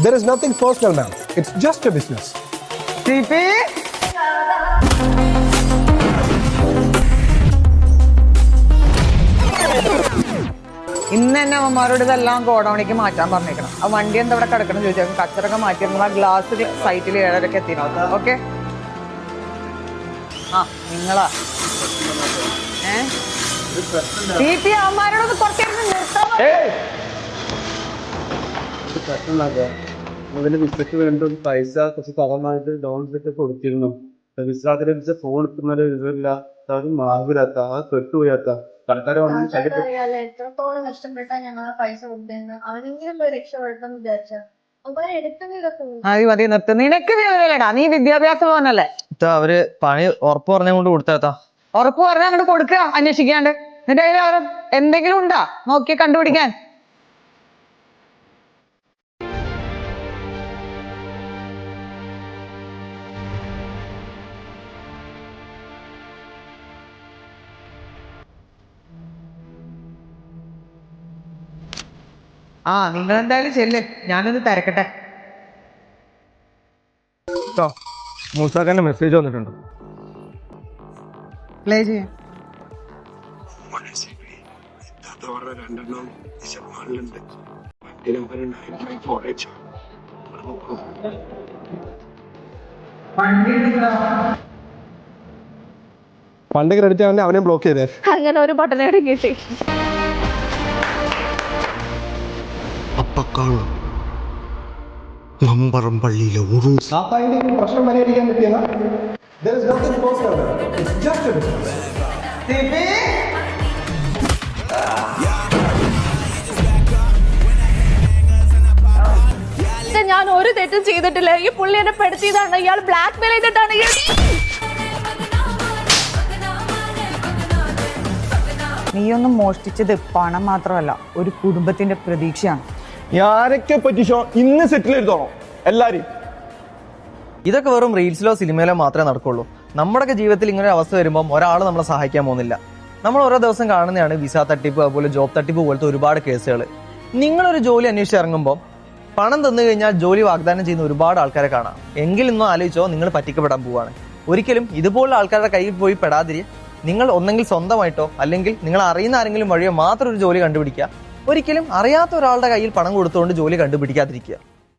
There is nothing personal, ma'am. It's just a business. TP? ഇന്ന് തന്നെ അവന്മാരോട് ഇതെല്ലാം ഗോഡൌണിലേക്ക് മാറ്റാൻ പറഞ്ഞേക്കണം. ആ വണ്ടി എന്താ ഇവിടെ കിടക്കണം ചോദിച്ചാൽ കച്ചറൊക്കെ മാറ്റിയിരുന്ന ആ ഗ്ലാസ് സൈറ്റിൽ 7:30 എത്തിനോ. ഓക്കെ ആ നിങ്ങളാ TP അവന്മാരോടൊന്ന് കുറച്ചേരം നിർത്താൻ അതിന് വിസക്ക് വേണ്ട പൈസ കുറച്ച് കടമായിട്ട് ലോൺ ഒക്കെ കൊടുത്തിരുന്നു. വിശ്വാസത്തിലെ വിസ ഫോൺ എടുക്കുന്നവരെ വിവരമില്ല, മാവിലാത്ത ആ കെട്ടുപോയാത്ത കടക്കാരെ എത്രത്തോളം കഷ്ടപ്പെട്ടാ ഞങ്ങൾ പൈസ കൊടുത്തിരുന്നത്. അവനെങ്കിലും രക്ഷപ്പെടുത്തെന്ന് വിചാരിച്ച മതി നിർത്ത്. നിനക്ക് വിവരമില്ലടാ, നീ വിദ്യാഭ്യാസം പോകാനല്ലേ. അവര് പണി ഉറപ്പ് പറഞ്ഞ കൊണ്ട് കൊടുത്താ. ഉറപ്പ് പറഞ്ഞാൽ അങ്ങോട്ട് കൊടുക്കുക അന്വേഷിക്കാണ്ട്. നിന്റെ കയ്യിൽ അവർ എന്തെങ്കിലും ഉണ്ടാ നോക്കി കണ്ടുപിടിക്കാൻ? ആ നിങ്ങൾ എന്തായാലും ചെല്ല്, ഞാനൊന്ന് തിരക്കട്ടെ. മൂസാഖാന്റെ മെസ്സേജ് വന്നിട്ടുണ്ട്. പ്ലേ ചെയ്യാം. ഫണ്ട് ക്രെഡിറ്റ് ആവണ്ടേ അവനെ ബ്ലോക്ക് ചെയ്തേ. അങ്ങനെ ഒരു ബട്ടനോട് കിട്ടി. അപ്പക്കാണ് മമ്പറം പള്ളിയിലെ പ്രശ്നം പരിഹരിക്കാൻ പറ്റിയെന്നാ? There is nothing personal. It's just a business. ഞാൻ ഒരു തെറ്റും ചെയ്തിട്ടില്ല. ഈ പുള്ളി എന്നെ പെടുത്തിയതാണ്. ഇയാൾ ബ്ലാക്ക് മെയിൽ ചെയ്തിട്ടാണ്. നീയൊന്നും മോഷ്ടിച്ചത് പണം മാത്രമല്ല, ഒരു കുടുംബത്തിന്റെ പ്രതീക്ഷയാണ്. ആരൊക്കെ പറ്റിച്ചോ ഇന്ന് സെറ്റിൽ എടുത്തോളാം എല്ലാരും. ഇതൊക്കെ വെറും റീൽസിലോ സിനിമയിലോ മാത്രമേ നടക്കുള്ളൂ. നമ്മുടെയൊക്കെ ജീവിതത്തിൽ ഇങ്ങനെ ഒരു അവസ്ഥ വരുമ്പോൾ ഒരാൾ നമ്മളെ സഹായിക്കാൻ പോകുന്നില്ല. നമ്മൾ ഓരോ ദിവസം കാണുന്നതാണ് വിസ തട്ടിപ്പ്, അതുപോലെ ജോബ് തട്ടിപ്പ് പോലത്തെ ഒരുപാട് കേസുകൾ. നിങ്ങളൊരു ജോലി അന്വേഷിച്ച് ഇറങ്ങുമ്പോൾ പണം തന്നു കഴിഞ്ഞാൽ ജോലി വാഗ്ദാനം ചെയ്യുന്ന ഒരുപാട് ആൾക്കാരെ കാണാം. എങ്കിലൊന്നും ആലോചിച്ചോ, നിങ്ങൾ പറ്റിക്കപ്പെടാൻ പോവാണ്. ഒരിക്കലും ഇതുപോലുള്ള ആൾക്കാരുടെ കയ്യിൽ പോയി പെടാതിരി നിങ്ങൾ ഒന്നെങ്കിൽ സ്വന്തമായിട്ടോ അല്ലെങ്കിൽ നിങ്ങൾ അറിയുന്ന ആരെങ്കിലും വഴിയോ മാത്രം ഒരു ജോലി കണ്ടുപിടിക്കുക. ഒരിക്കലും അറിയാത്ത ഒരാളുടെ കയ്യിൽ പണം കൊടുത്തുകൊണ്ട് ജോലി കണ്ടുപിടിക്കാതിരിക്കുക.